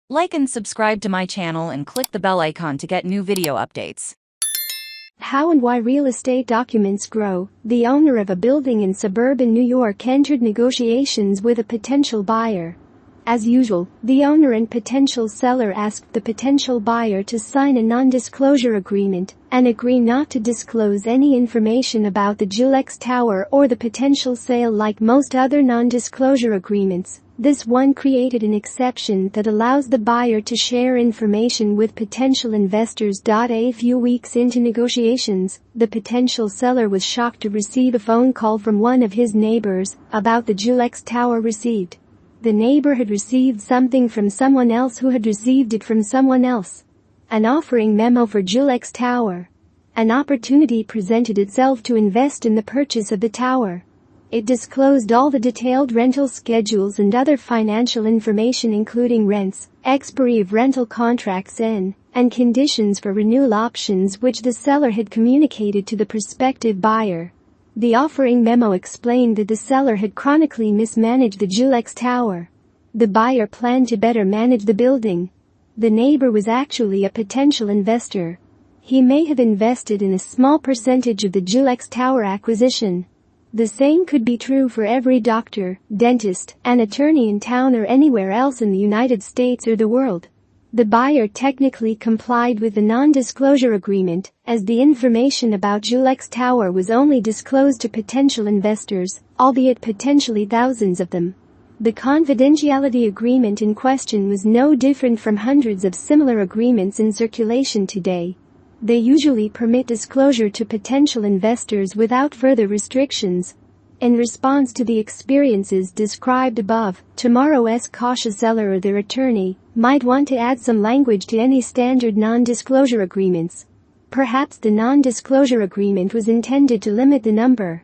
Like and subscribe to my channel and click the bell icon to get new video updates. How and why real estate documents grow. The owner of a building in suburban New York entered negotiations with a potential buyer. As usual, the owner and potential seller asked the potential buyer to sign a non-disclosure agreement and agree not to disclose any information about the Julex Tower or the potential sale. Like most other non-disclosure agreements, this one created an exception that allows the buyer to share information with potential investors. A few weeks into negotiations, the potential seller was shocked to receive a phone call from one of his neighbors about the Julex Tower received. The neighbor had received something from someone else who had received it from someone else. An offering memo for Julex Tower. An opportunity presented itself to invest in the purchase of the tower. It disclosed all the detailed rental schedules and other financial information, including rents, expiry of rental contracts and conditions for renewal options, which the seller had communicated to the prospective buyer. The offering memo explained that the seller had chronically mismanaged the Julex Tower. The buyer planned to better manage the building. The neighbor was actually a potential investor. He may have invested in a small percentage of the Julex Tower acquisition. The same could be true for every doctor, dentist, and attorney in town or anywhere else in the United States or the world. The buyer technically complied with the non-disclosure agreement, as the information about Julex Tower was only disclosed to potential investors, albeit potentially thousands of them. The confidentiality agreement in question was no different from hundreds of similar agreements in circulation today. They usually permit disclosure to potential investors without further restrictions. In response to the experiences described above, tomorrow's cautious seller or their attorney might want to add some language to any standard non-disclosure agreements. Perhaps the non-disclosure agreement was intended to limit the number